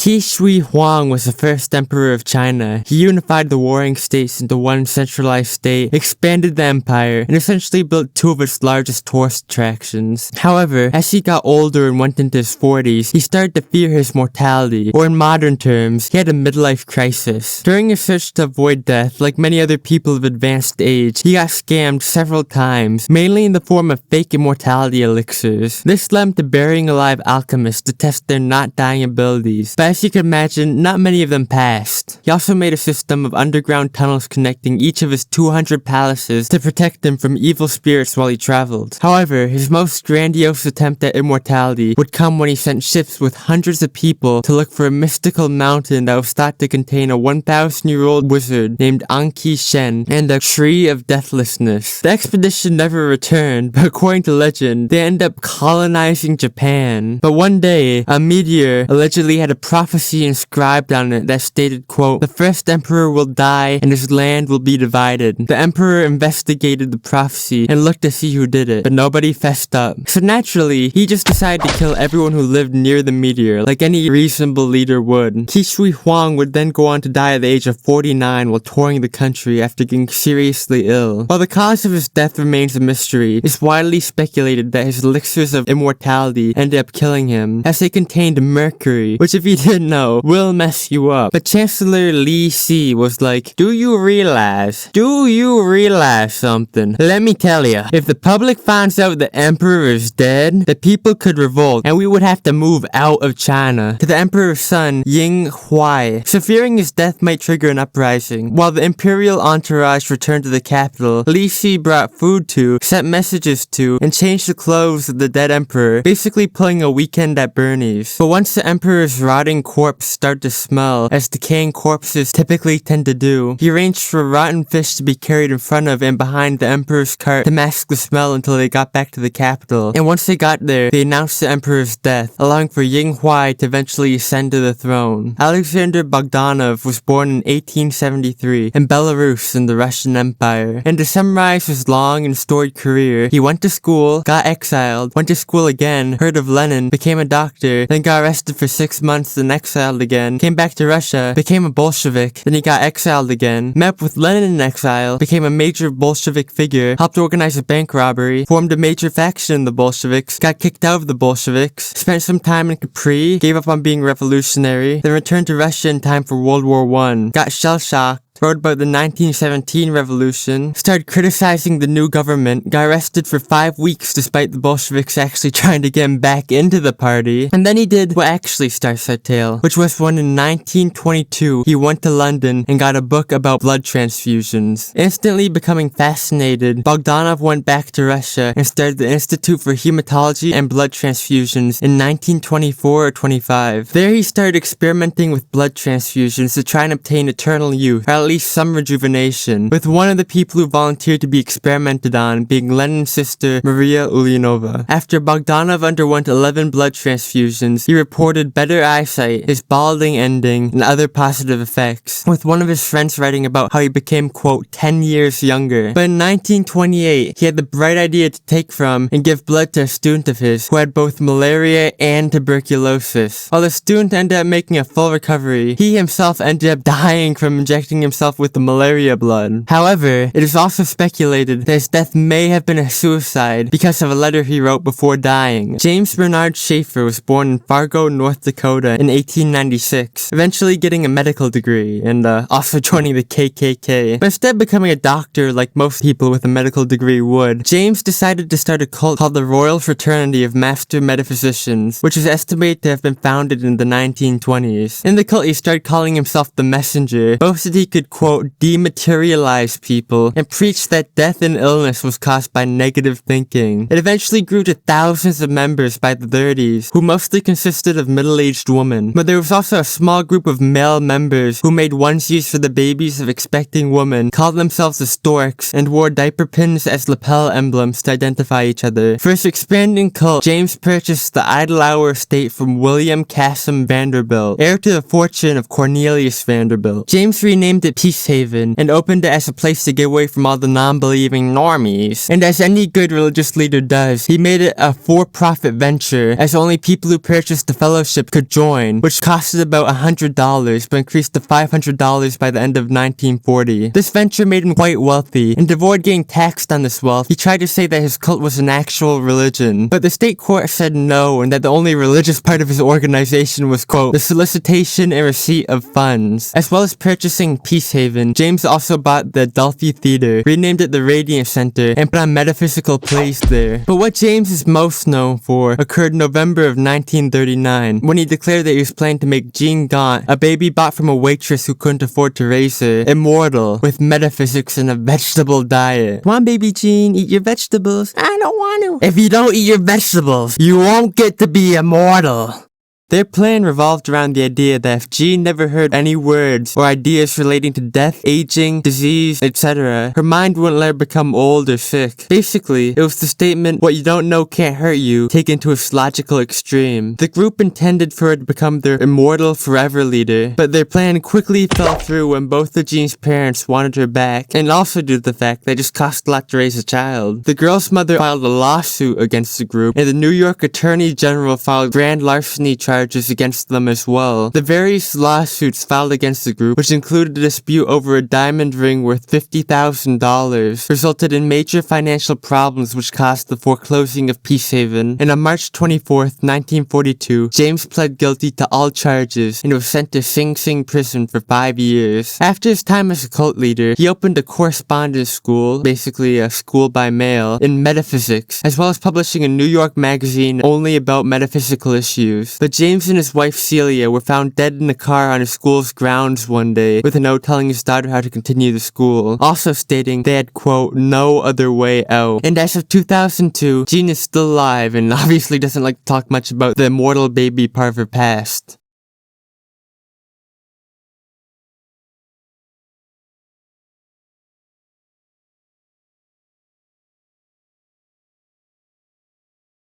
Qi Shi Huang was the first emperor of China. He unified the warring states into one centralized state, expanded the empire, and essentially built two of its largest tourist attractions. However, as he got older and went into his 40s, he started to fear his mortality, or in modern terms, he had a midlife crisis. During his search to avoid death, like many other people of advanced age, he got scammed several times, mainly in the form of fake immortality elixirs. This led him to burying alive alchemists to test their not dying abilities, but as you can imagine, not many of them passed. He also made a system of underground tunnels connecting each of his 200 palaces to protect him from evil spirits while he traveled. However, his most grandiose attempt at immortality would come when he sent ships with hundreds of people to look for a mystical mountain that was thought to contain a 1,000-year-old wizard named Anqi Shen and a tree of deathlessness. The expedition never returned, but according to legend, they ended up colonizing Japan. But one day, a meteor allegedly had a prophecy inscribed on it that stated, quote, "The first emperor will die and his land will be divided." The emperor investigated the prophecy and looked to see who did it, but nobody fessed up. So naturally, he just decided to kill everyone who lived near the meteor, like any reasonable leader would. Qi Shi Huang would then go on to die at the age of 49 while touring the country after getting seriously ill. While the cause of his death remains a mystery, it's widely speculated that his elixirs of immortality ended up killing him, as they contained mercury, which if you didn't know, will mess you up. But Chancellor Li Si was like, do you realize something? Let me tell you, if the public finds out the emperor is dead, the people could revolt, and we would have to move out of China. To the emperor's son, Ying Huai. So fearing his death might trigger an uprising. While the imperial entourage returned to the capital, Li Si brought food to, sent messages to, and changed the clothes of the dead emperor, basically pulling a weekend at Bernie's. But once the emperor's rotting corpse started to smell, as decaying corpses typically tend to do, he arranged for rotten fish to be carried in front of and behind the emperor's cart to mask the smell until they got back to the capital. And once they got there, they announced the emperor's death, allowing for Ying Huai to eventually ascend to the throne. Alexander Bogdanov was born in 1873 in Belarus in the Russian Empire. And to summarize his long and storied career, he went to school, got exiled, went to school again, heard of Lenin, became a doctor, then got arrested for 6 months, then exiled again, came back to Russia, became a Bolshevik, then he got exiled again, met up with Lenin in exile, became a major Bolshevik figure, helped organize a bank robbery, formed a major faction in the Bolsheviks, got kicked out of the Bolsheviks, spent some time in Capri, gave up on being revolutionary, then returned to Russia in time for World War I, got shell-shocked, wrote about the 1917 revolution, started criticizing the new government, got arrested for 5 weeks despite the Bolsheviks actually trying to get him back into the party, and then he did what actually starts our tale, which was when in 1922 he went to London and got a book about blood transfusions. Instantly becoming fascinated, Bogdanov went back to Russia and started the Institute for Hematology and Blood Transfusions in 1924 or 25. There he started experimenting with blood transfusions to try and obtain eternal youth, or at least some rejuvenation, with one of the people who volunteered to be experimented on being Lenin's sister, Maria Ulyanova. After Bogdanov underwent 11 blood transfusions, he reported better eyesight, his balding ending, and other positive effects, with one of his friends writing about how he became, quote, 10 years younger. But in 1928, he had the bright idea to take from and give blood to a student of his who had both malaria and tuberculosis. While the student ended up making a full recovery, he himself ended up dying from injecting himself with the malaria blood. However, it is also speculated that his death may have been a suicide because of a letter he wrote before dying. James Bernard Schaefer was born in Fargo, North Dakota in 1896, eventually getting a medical degree and also joining the KKK. But instead of becoming a doctor like most people with a medical degree would, James decided to start a cult called the Royal Fraternity of Master Metaphysicians, which is estimated to have been founded in the 1920s. In the cult, he started calling himself the Messenger, boasted he could, quote, dematerialize people, and preached that death and illness was caused by negative thinking. It eventually grew to thousands of members by the 30s, who mostly consisted of middle-aged women. But there was also a small group of male members who made onesies for the babies of expecting women, called themselves the Storks, and wore diaper pins as lapel emblems to identify each other. For his expanding cult, James purchased the Idle Hour estate from William Cassim Vanderbilt, heir to the fortune of Cornelius Vanderbilt. James renamed it Peace Haven and opened it as a place to get away from all the non-believing normies. And as any good religious leader does, he made it a for-profit venture, as only people who purchased the fellowship could join, which costed about $100 but increased to $500 by the end of 1940. This venture made him quite wealthy, and to avoid getting taxed on this wealth, he tried to say that his cult was an actual religion. But the state court said no, and that the only religious part of his organization was, quote, the solicitation and receipt of funds. As well as purchasing Peace Haven, James also bought the Adelphi Theater, renamed it the Radiant Center, and put on metaphysical plays there. But what James is most known for occurred in November of 1939, when he declared that he was planning to make Jean Gaunt, a baby bought from a waitress who couldn't afford to raise her, immortal, with metaphysics and a vegetable diet. Come on, baby Jean, eat your vegetables. I don't want to. If you don't eat your vegetables, you won't get to be immortal. Their plan revolved around the idea that if Jean never heard any words or ideas relating to death, aging, disease, etc., her mind wouldn't let her become old or sick. Basically, it was the statement, what you don't know can't hurt you, taken to its logical extreme. The group intended for her to become their immortal forever leader, but their plan quickly fell through when both of Jean's parents wanted her back, and also due to the fact that it just cost a lot to raise a child. The girl's mother filed a lawsuit against the group, and the New York Attorney General filed grand larceny charges against them as well. The various lawsuits filed against the group, which included a dispute over a diamond ring worth $50,000, resulted in major financial problems which caused the foreclosing of Peace Haven. And on March 24th, 1942, James pled guilty to all charges and was sent to Sing Sing prison for 5 years. After his time as a cult leader, he opened a correspondence school, basically a school by mail, in metaphysics, as well as publishing a New York magazine only about metaphysical issues. But James and his wife Celia were found dead in a car on his school's grounds one day, with a note telling his daughter how to continue the school, also stating they had, quote, no other way out. And as of 2002, Jean is still alive and obviously doesn't like to talk much about the immortal baby part of her past.